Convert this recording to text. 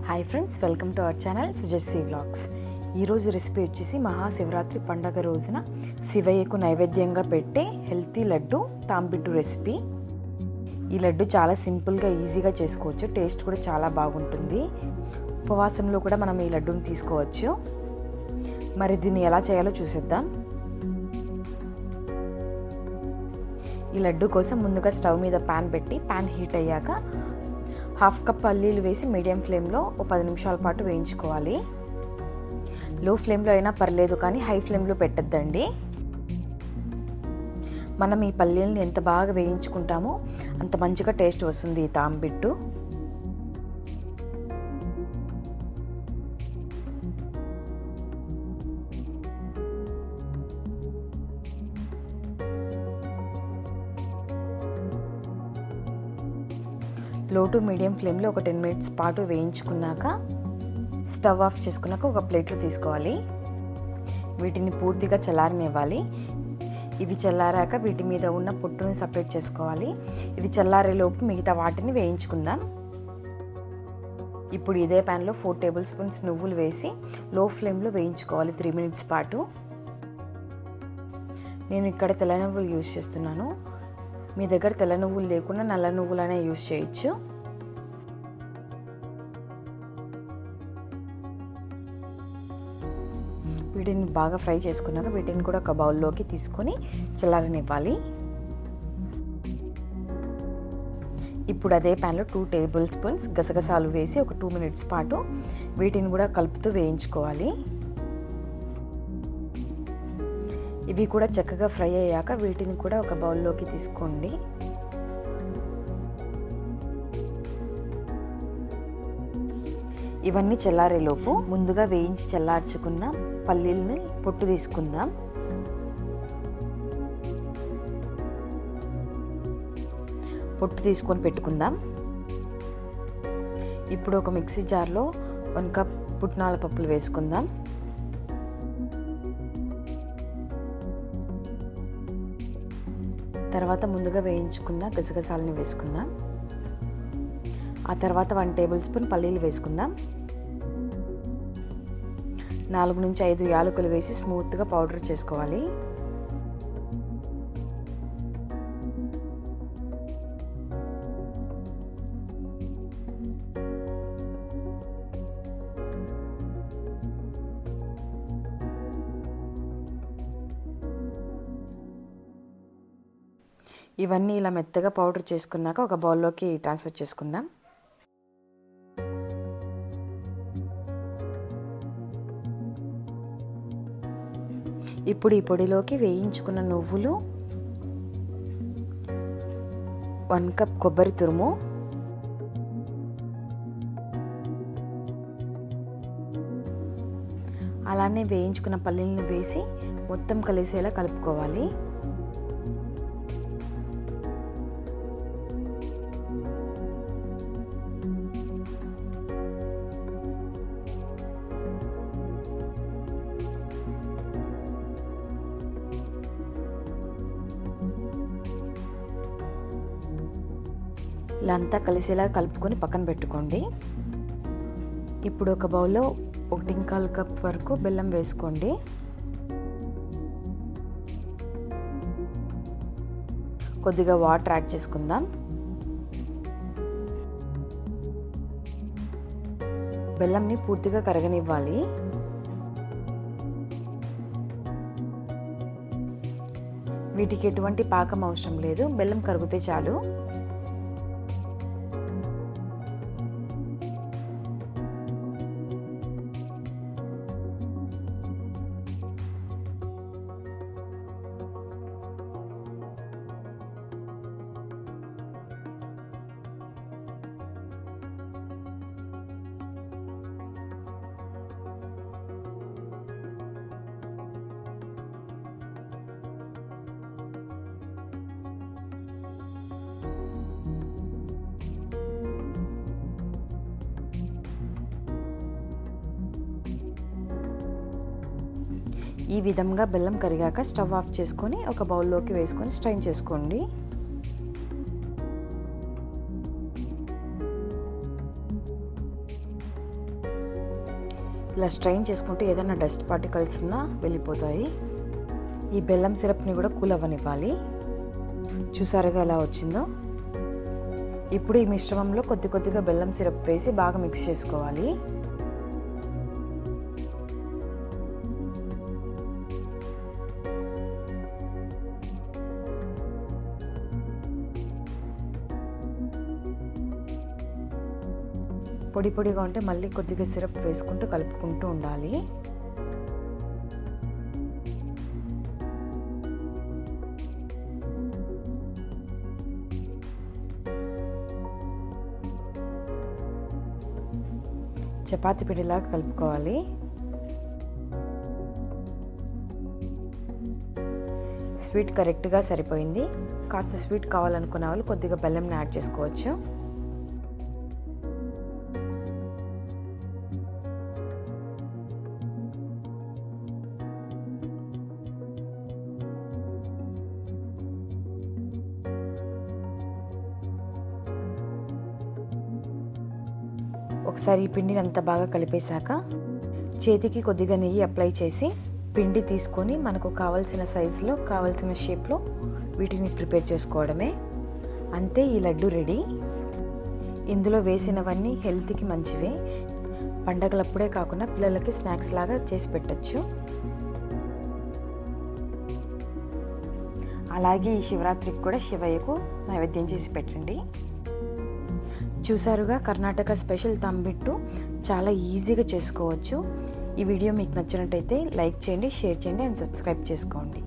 Hi friends, welcome to our channel Sujassi vlogs. ఈరోజు recipe వచ్చేసి మహాశివరాత్రి పండగ రోజున శివయ్యకు నైవేద్యంగా పెట్టే హెల్తీ లడ్డు తాంబిట్టు రెసిపీ. ఈ లడ్డు చాలా సింపుల్గా ఈజీగా చేసుకోవచ్చు, టేస్ట్ కూడా చాలా బాగుంటుంది. ఉపవాసంలో కూడా మనం ఈ లడ్డుని తీసుకోవచ్చు. మరి దీన్ని ఎలా చేయాలో చూసేద్దాం. ఈ లడ్డు కోసం ముందుగా స్టవ్ మీద ప్యాన్ పెట్టి ప్యాన్ హీట్ అయ్యాక 1/2 కప్ పల్లీలు వేసి మీడియం ఫ్లేమ్లో 10 నిమిషాల పాటు వేయించుకోవాలి. లో ఫ్లేమ్లో అయినా పర్లేదు, కానీ హై ఫ్లేమ్లో పెట్టద్దండి. మనం ఈ పల్లీలను ఎంత బాగా వేయించుకుంటామో అంత మంచిగా టేస్ట్ వస్తుంది ఈ తాంబిట్టు. లో టు మీడియం ఫ్లేమ్లో ఒక 10 మినిట్స్ పాటు వేయించుకున్నాక స్టవ్ ఆఫ్ చేసుకున్నాక ఒక ప్లేట్లో తీసుకోవాలి. వీటిని పూర్తిగా చల్లారనివ్వాలి. ఇవి చల్లారాక వీటి మీద ఉన్న పొట్టుని సపరేట్ చేసుకోవాలి. ఇది చల్లారేలోపు మిగతా వాటిని వేయించుకుందాం. ఇప్పుడు ఇదే ప్యాన్లో 4 టేబుల్ స్పూన్స్ నువ్వులు వేసి లో ఫ్లేమ్లో వేయించుకోవాలి 3 మినిట్స్ పాటు. నేను ఇక్కడ తెల్ల నువ్వులు యూజ్ చేస్తున్నాను. మీ దగ్గర తెల్ల నువ్వులు లేకుండా నల్ల నువ్వులనే యూజ్ చేయొచ్చు. వీటిని బాగా ఫ్రై చేసుకున్నాక వీటిని కూడా ఒక బౌల్లోకి తీసుకొని చల్లారనివ్వాలి. ఇప్పుడు అదే ప్యాన్లో 2 టేబుల్ స్పూన్స్ గసగసాలు వేసి ఒక 2 మినిట్స్ పాటు వీటిని కూడా కలుపుతూ వేయించుకోవాలి. ఇవి కూడా చక్కగా ఫ్రై అయ్యాక వీటిని కూడా ఒక బౌల్లోకి తీసుకోండి. ఇవన్నీ చల్లారేలోపు ముందుగా వేయించి చల్లార్చుకున్న పల్లీలని పొట్టు తీసుకుందాం. పొట్టు తీసుకొని పెట్టుకుందాం. ఇప్పుడు ఒక మిక్సీ జార్లో 1 కప్ పుట్నాల పప్పులు వేసుకుందాం. తర్వాత ముందుగా వేయించుకున్న గసగసాలని వేసుకుందాం. ఆ తర్వాత 1 టేబుల్ స్పూన్ పల్లీలు వేసుకుందాం. 4 నుంచి 5 యాలకులు వేసి స్మూత్గా పౌడర్ చేసుకోవాలి. ఇవన్నీ ఇలా మెత్తగా పౌడర్ చేసుకున్నాక ఒక బౌల్లోకి ట్రాన్స్ఫర్ చేసుకుందాం. ఇప్పుడు ఈ పొడిలోకి వేయించుకున్న నువ్వులు, 1 కప్ కొబ్బరి తురుము, అలానే వేయించుకున్న పల్లీలను వేసి మొత్తం కలిసేలా కలుపుకోవాలి. ఇలా అంతా కలిసేలా కలుపుకొని పక్కన పెట్టుకోండి. ఇప్పుడు ఒక బౌల్లో 1.25 కప్ వరకు బెల్లం వేసుకోండి. కొద్దిగా వాటర్ యాడ్ చేసుకుందాం. బెల్లంని పూర్తిగా కరగనివ్వాలి. వీటికి ఎటువంటి పాకం అవసరం లేదు, బెల్లం కరిగితే చాలు. ఈ విధంగా బెల్లం కరిగాక స్టవ్ ఆఫ్ చేసుకొని ఒక బౌల్లోకి వేసుకొని స్ట్రైన్ చేసుకోండి. ఇలా స్ట్రెయిన్ చేసుకుంటే ఏదైనా డస్ట్ పార్టికల్స్ ఉన్నా వెళ్ళిపోతాయి. ఈ బెల్లం సిరప్ని కూడా కూల్ అవ్వనివ్వాలి. చూసారుగా ఎలా వచ్చిందో. ఇప్పుడు ఈ మిశ్రమంలో కొద్దిగా బెల్లం సిరప్ వేసి బాగా మిక్స్ చేసుకోవాలి. పొడిగా ఉంటే మళ్ళీ కొద్దిగా సిరప్ వేసుకుంటూ కలుపుకుంటూ ఉండాలి. చపాతీ పిండిలాగా కలుపుకోవాలి. స్వీట్ కరెక్ట్గా సరిపోయింది. కాస్త స్వీట్ కావాలనుకున్న వాళ్ళు కొద్దిగా బెల్లంని యాడ్ చేసుకోవచ్చు. ఒకసారి ఈ పిండిని అంతా బాగా కలిపేశాక చేతికి కొద్దిగా నెయ్యి అప్లై చేసి పిండి తీసుకొని మనకు కావాల్సిన సైజులో కావాల్సిన షేప్లో వీటిని ప్రిపేర్ చేసుకోవడమే. అంతే, ఈ లడ్డు రెడీ. ఇందులో వేసినవన్నీ హెల్త్కి మంచివే. పండగలప్పుడే కాకుండా పిల్లలకి స్నాక్స్ లాగా చేసి పెట్టచ్చు. అలాగే ఈ శివరాత్రికి కూడా శివయ్యకు నైవేద్యం చేసి పెట్టండి. చూసారుగా, కర్ణాటక స్పెషల్ తంబిట్టు చాలా ఈజీగా చేసుకోవచ్చు. ఈ వీడియో మీకు నచ్చినట్టయితే లైక్ చేయండి, షేర్ చేయండి అండ్ సబ్స్క్రైబ్ చేసుకోండి.